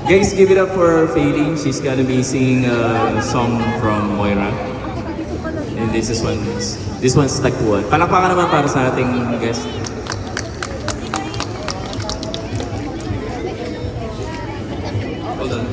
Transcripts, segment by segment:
Guys, give it up for Failing. She's gonna be singing a song from Moira. And this one's Tagpuan. Palakpakan naman para sa ating guest. Hold on.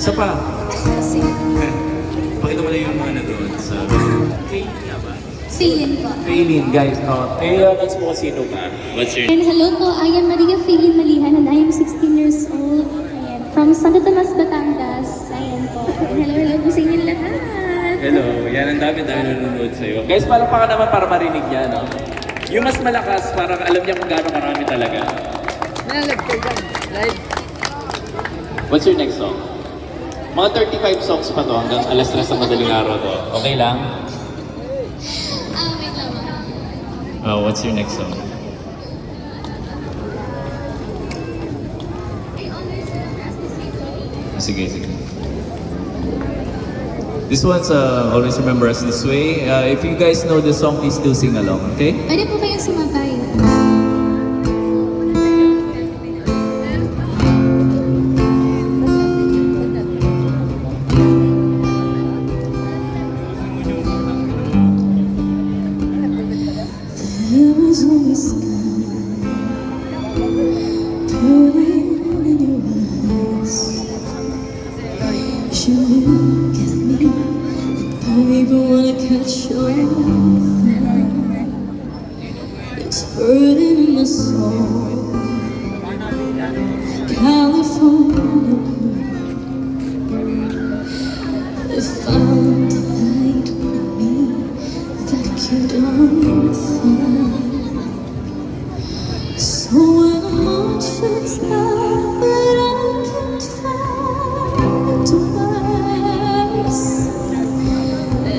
Isa pa. Sige. Pakita mo na yung mga nanood sa... Kay Tia ba? Feeling po. Raylene, guys. Announce mo kung sino ka. What's your... And hello po, I am Maria Feeling Malihan and I am 16 years old. Ayan. From Santo Tomas, Batangas. Ayan po. And hello po sa inyo lahat. Hello, yan ang dami-dami nanonood sa'yo. Guys, palakpakan naman para marinig niya, no? Yung mas malakas, para alam niya kung gaano karami talaga. Nalive kayo dyan. Live. What's your next song? Mga 35 songs pa to hanggang alas 3 sa madaling araw to. Okay lang? Wait lang. What's your next song? Sige, sige. This one's Always Remember Us This Way. If you guys know the song, please do sing along, okay? Pwede po kayong sumabay. There was only sky, pulling in your eyes. You look at me, baby, wanna catch your fire. It's burning in my soul. California blue. If found a light in me that you don't find. So when emotions are but I can't find words.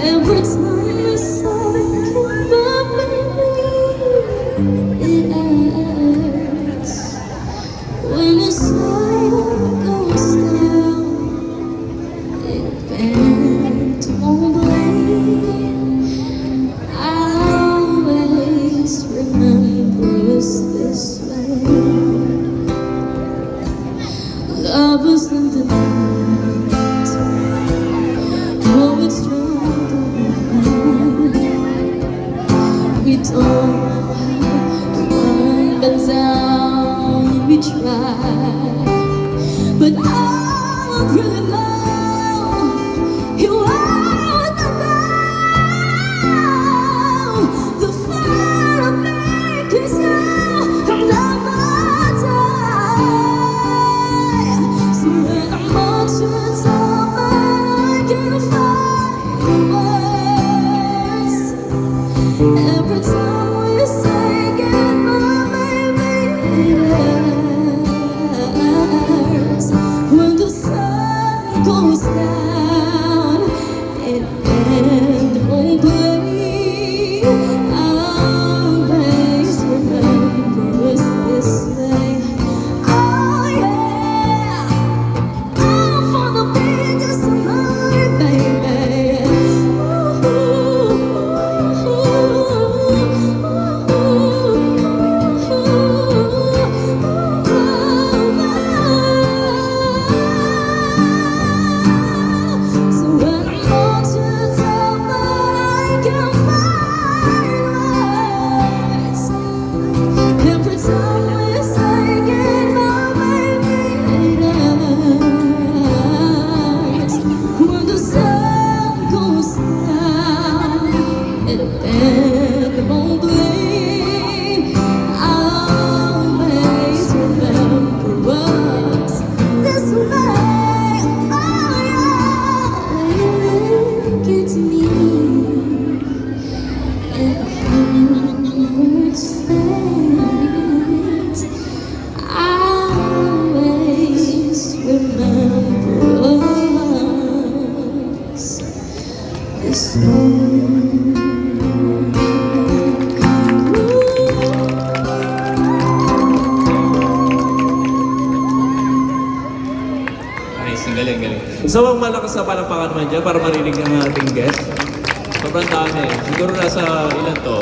Every time I think about me, it hurts. When the sun goes down, it bends won't blame. I'll always remember us this way. Love is in the night, poets drown the night. We don't know how to run, but down we try. But I really know you are the now. The fire of me, 'cause I'll never die. So when emotions are mine, I can find words. Every time we say goodbye, baby, it hurts. When the sun goes down, it ends won't play. I'll always remember us this way. Oh yeah, all for the biggest night, baby. So when emotions are mine, I can find words. Every time we say goodbye, baby, it hurts. When the sun goes down, it'll bend, won't blink. I'll always remember us this way. Oh yeah, look at me, and words fade. I'll always remember us this way. Nice, ang galing, galing. So, ang malakas na palakpakan naman dyan para marinig ng ating guest. Sobrang dami. Siguro nasa ilan to?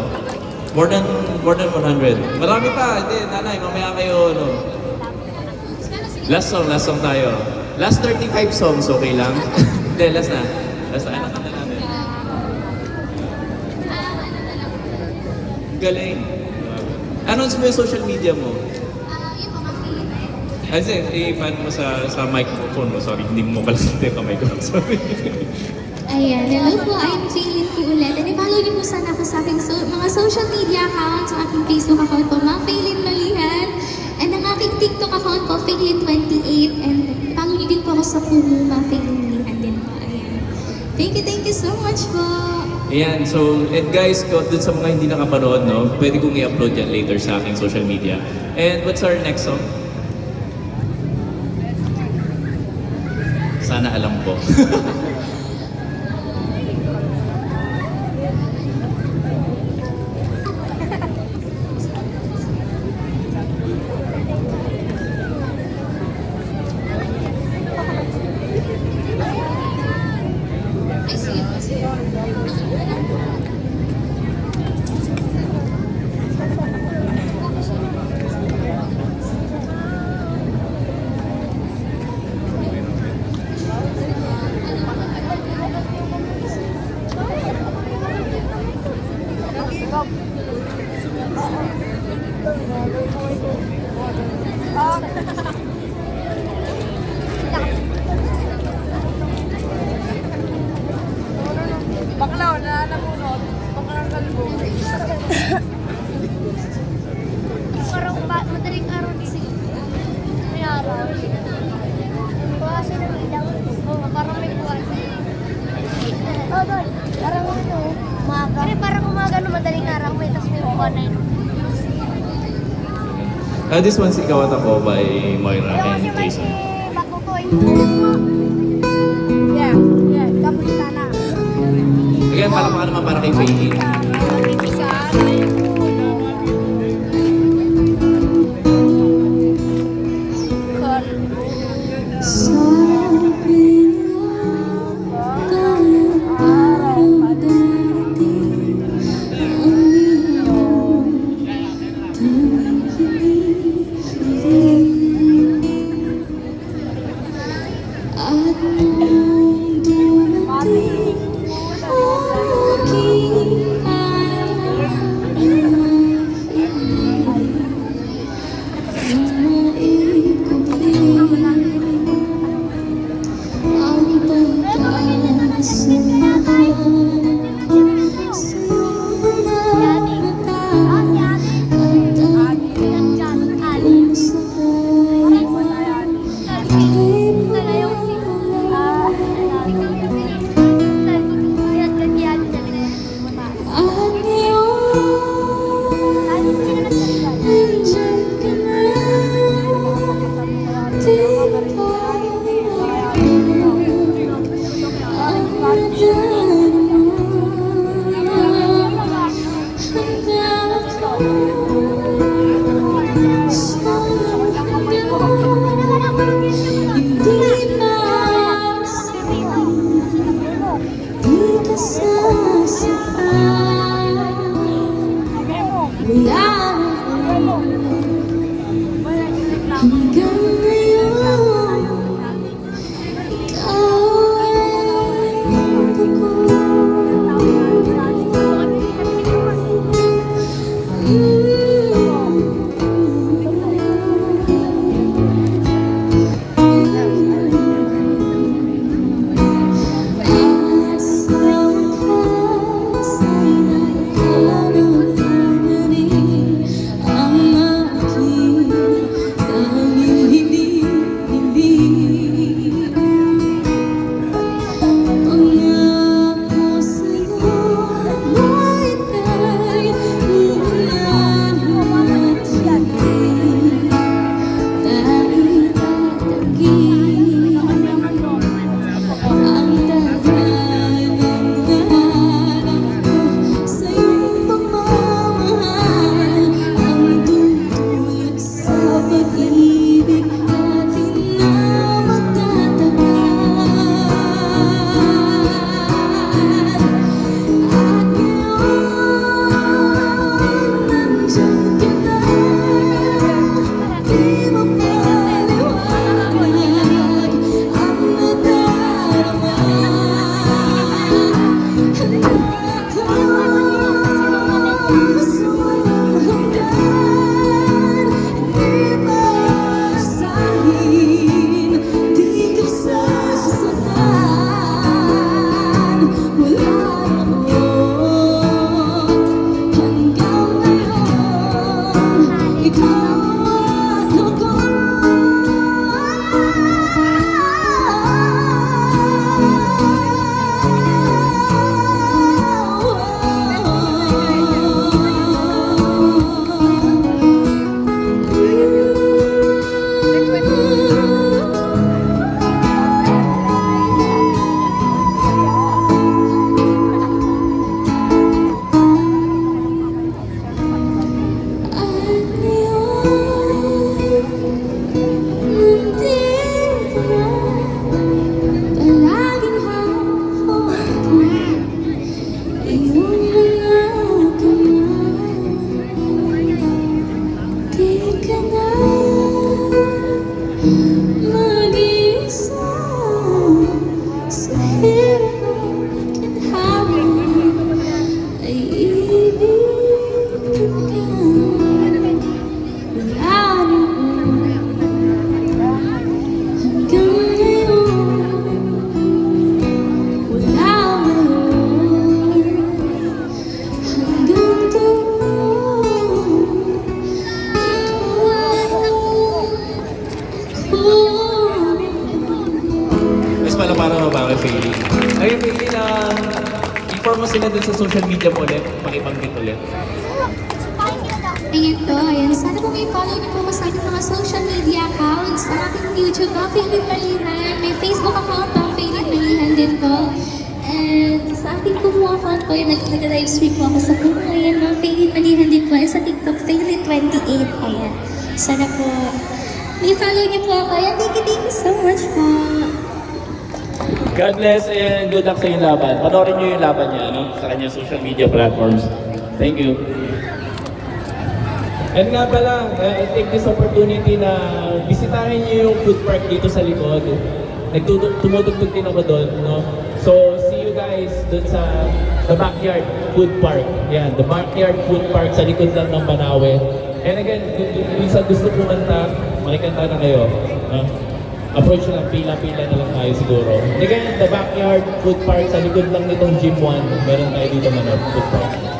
More than 100. Marami pa. Hindi, nanay, mamaya kayo, ano. Last song tayo. Last 35 songs, okay lang? Hindi, last na. Last na. Ano kanta namin? Galing. Announce mo yung social media mo. Yung mga feeling. Kasi, paano mo sa microphone mo? Sorry, hindi mo pala sa kamay ko. Sorry. Ayan, hello po, I'm Jaylin po ulit. And i-follow niyo po sana ako sa aking mga social media accounts, sa aking Facebook account po, Ma'am Faylin Malihan. And ang aking TikTok account po, Faylin28. And follow niyo din po ako sa Kumu, Ma'am Faylin Malihan din po. Ayan. Thank you so much po. Ayan, so, and guys, dun sa mga hindi nakapanood, no, pwede kong i-upload yan later sa aking social media. And what's our next song? Sana alam ko. I see it, I see it. Baklaw na namunod. Baklaw kalbo. Parang madaling araw kasi. May araw. Buwasan ng ilaw. Oo, parang may buwasan. Oo, doon. Parang ano, umaga. Pero parang umaga no, madaling araw. May tas may buwan na yun. This one's Ikaw at Ako by Moira and Jason. Yeah, yeah. Kamusta na? Again, palamakan naman para kay Faye. At nung dumating ang aking kay Faylin. Ayun, Faylin, inform mo sila dun sa social media mo ulit, makibanggit ulit. Ayan po, ayan. Sana po may follow niyo po ako sa aking mga social media accounts. Sa aking YouTube, Faylin Malihan. May Facebook account, Faylin Malihan din po. And sa ating Kumu account po, yung nag-live stream po ako sa Kumu. Ayan, Faylin Malihan din po. Sa TikTok, Faylin28. Ayan. Sana po may follow niyo po ako. Ayan, thank you so much po. God bless and good luck sa inyong laban. Panoorin niyo yung laban niya sa kanyang social media platforms. Thank you. And nga pala, I take this opportunity na bisitahin niyo yung food park dito sa likod. Tumutugtog din ako doon, no? So, see you guys doon sa the backyard food park. Yan, the backyard food park sa likod lang ng Banawe. And again, kung sa gusto kumanta, makikanta na kayo. No? Approach lang, pila-pila na lang tayo siguro. And again, the backyard food park sa likod lang nitong Gym 1. Meron tayo dito food park.